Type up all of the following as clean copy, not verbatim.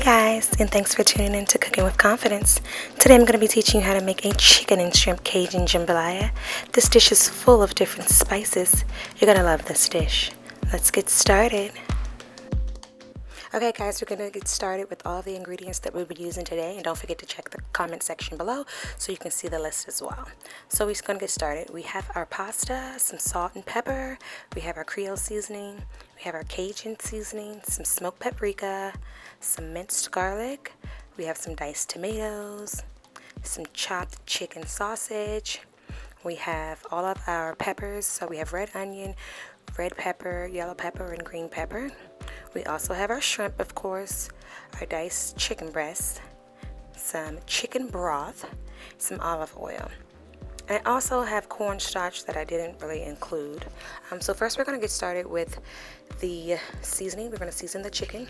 guys, and thanks for tuning in to Cooking with Confidence. Today I'm going to be teaching you how to make a chicken and shrimp Cajun jambalaya. This dish is full of different spices. You're going to love this dish. Let's get started. Okay guys, we're going to get started with all the ingredients that we'll be using today, and don't forget to check the comment section below so you can see the list as well. So we're just going to get started. We have our pasta, some salt and pepper, we have our Creole seasoning, we have our Cajun seasoning, some smoked paprika, some minced garlic, we have some diced tomatoes, some chopped chicken sausage, we have all of our peppers, so we have red onion, red pepper, yellow pepper, and green pepper. We also have our shrimp, of course, our diced chicken breasts, some chicken broth, some olive oil. I also have cornstarch that I didn't really include. So first we're going to get started with the seasoning. We're going to season the chicken.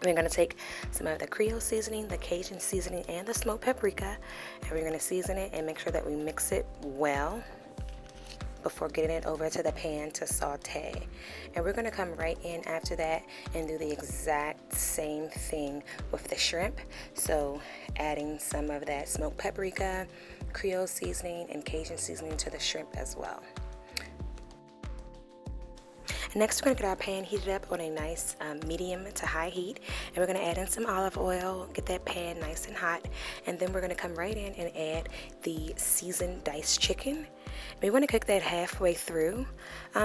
We're going to take some of the Creole seasoning, the Cajun seasoning, and the smoked paprika, and we're going to season it and make sure that we mix it well before getting it over to the pan to saute. And we're going to come right in after that and do the exact same thing with the shrimp. So adding some of that smoked paprika, Creole seasoning, and Cajun seasoning to the shrimp as well. Next, we're going to get our pan heated up on a nice medium to high heat, and we're going to add in some olive oil, get that pan nice and hot, and then we're going to come right in and add the seasoned diced chicken. We want to cook that halfway through,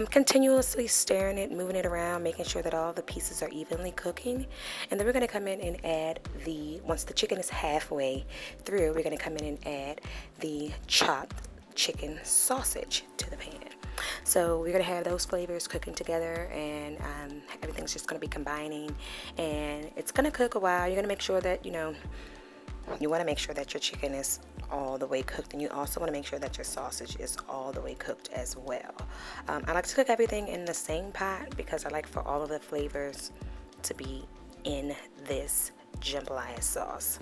continuously stirring it, moving it around, making sure that all the pieces are evenly cooking. And then we're going to come in and add once the chicken is halfway through, we're going to come in and add the chopped chicken sausage to the pan. So we're going to have those flavors cooking together, and everything's just going to be combining, and it's going to cook a while. You're going to make sure that, you want to make sure that your chicken is all the way cooked, and you also want to make sure that your sausage is all the way cooked as well. I like to cook everything in the same pot because I like for all of the flavors to be in this jambalaya sauce.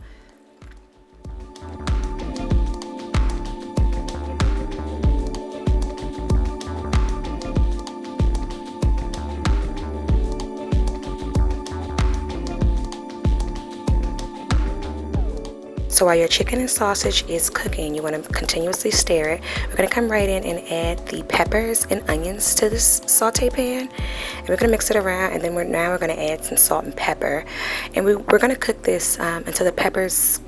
So while your chicken and sausage is cooking, you want to continuously stir it. We're going to come right in and add the peppers and onions to this saute pan, and we're going to mix it around, and then now we're going to add some salt and pepper, and we're going to cook this until the peppers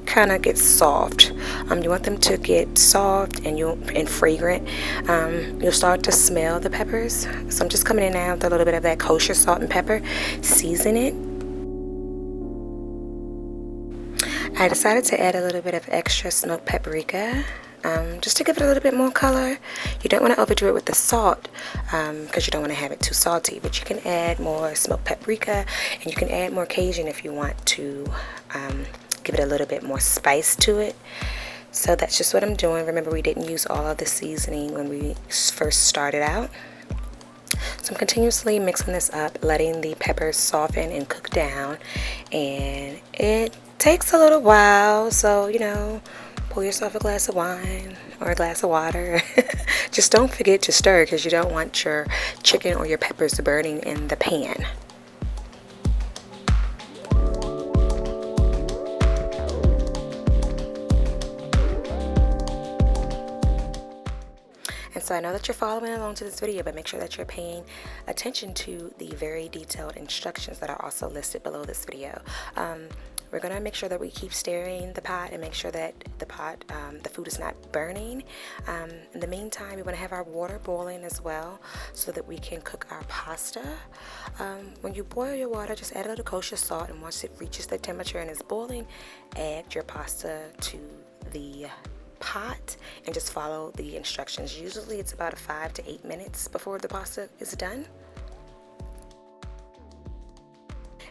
kind of get soft. You want them to get soft and fragrant. You'll start to smell the peppers. So I'm just coming in now with a little bit of that kosher salt and pepper, season it. I decided to add a little bit of extra smoked paprika, just to give it a little bit more color. You don't want to overdo it with the salt because you don't want to have it too salty, but you can add more smoked paprika, and you can add more Cajun if you want to give it a little bit more spice to it. So that's just what I'm doing. Remember, we didn't use all of the seasoning when we first started out. So I'm continuously mixing this up, letting the peppers soften and cook down, and it takes a little while, so pour yourself a glass of wine or a glass of water. Just don't forget to stir because you don't want your chicken or your peppers burning in the pan. And so I know that you're following along to this video, but make sure that you're paying attention to the very detailed instructions that are also listed below this video. We're going to make sure that we keep stirring the pot and make sure that the food is not burning. In the meantime, we want to have our water boiling as well so that we can cook our pasta. When you boil your water, just add a little kosher salt, and once it reaches the temperature and is boiling, add your pasta to the pot and just follow the instructions. Usually it's about 5 to 8 minutes before the pasta is done.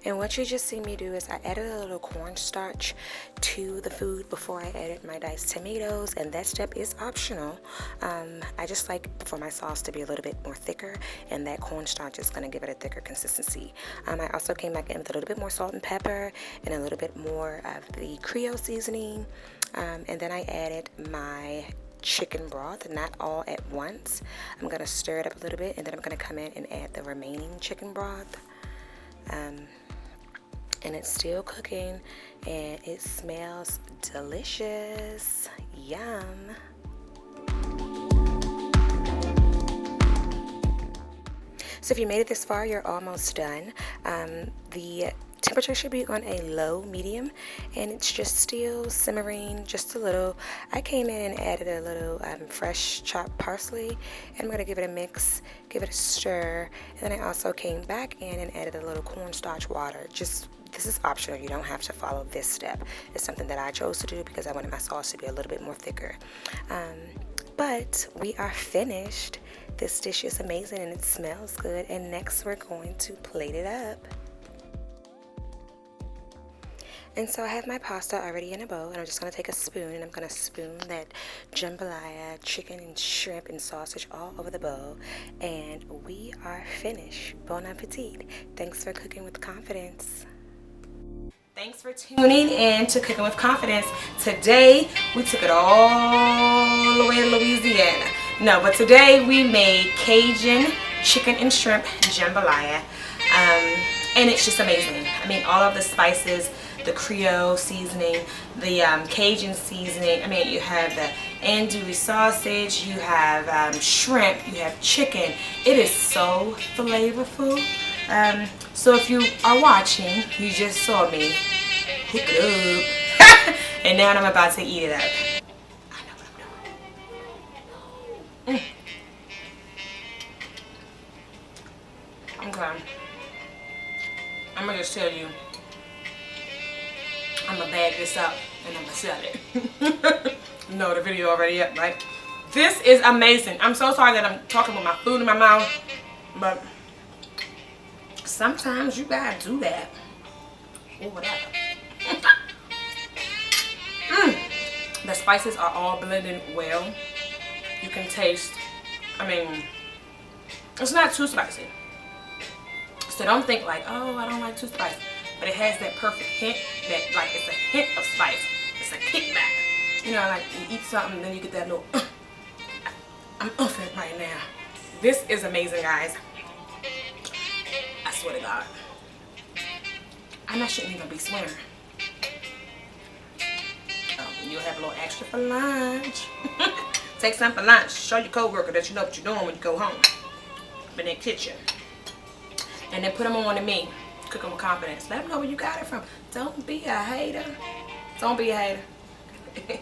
And what you just see me do is I added a little cornstarch to the food before I added my diced tomatoes, and that step is optional. I just like for my sauce to be a little bit more thicker, and that cornstarch is going to give it a thicker consistency. I also came back in with a little bit more salt and pepper and a little bit more of the Creole seasoning, and then I added my chicken broth, not all at once. I'm going to stir it up a little bit, and then I'm going to come in and add the remaining chicken broth. and it's still cooking, and it smells delicious. Yum. So if you made it this far, you're almost done. The temperature should be on a low medium, and it's just still simmering just a little. I came in and added a little fresh chopped parsley, and I'm going to give it a mix, give it a stir, and then I also came back in and added a little cornstarch water. Just this is optional. You don't have to follow this step. It's something that I chose to do because I wanted my sauce to be a little bit more thicker. But we are finished. This dish is amazing and it smells good, and next we're going to plate it up. And so I have my pasta already in a bowl, and I'm just going to take a spoon and I'm going to spoon that jambalaya, chicken and shrimp and sausage all over the bowl, and we are finished. Bon appetit. Thanks for cooking with confidence. Thanks for tuning in to Cooking with Confidence. Today we took it all the way to Louisiana. No, but today we made Cajun chicken and shrimp jambalaya, and it's just amazing. I mean, all of the spices, the Creole seasoning, the Cajun seasoning. I mean, you have the andouille sausage, you have shrimp, you have chicken. It is so flavorful. So if you are watching, you just saw me hook it up, and now I'm about to eat it up. I know what I'm doing. Okay. I'm gonna just tell you, I'm gonna bag this up and I'm gonna sell it. No, the video already up, right? This is amazing. I'm so sorry that I'm talking with my food in my mouth, but sometimes you gotta do that or whatever. The spices are all blended well. You can taste, I mean, it's not too spicy. So don't think like, oh, I don't like too spicy. But it has that perfect hint, that like it's a hint of spice. It's a kickback. You know, like you eat something and then you get that little, I'm off it right now. This is amazing, guys. I swear to God. I shouldn't even be swearing. You'll have a little extra for lunch. Take some for lunch. Show your coworker that you know what you're doing when you go home. In their kitchen. And then put them on to me. Cook them with confidence. Let them know where you got it from. Don't be a hater. Don't be a hater.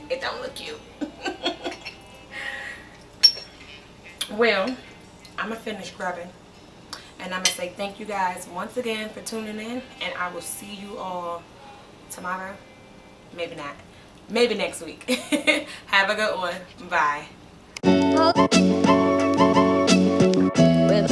It don't look cute. Well, I'm going to finish grubbing. And I'm going to say thank you guys once again for tuning in. And I will see you all tomorrow. Maybe not. Maybe next week. Have a good one. Bye. With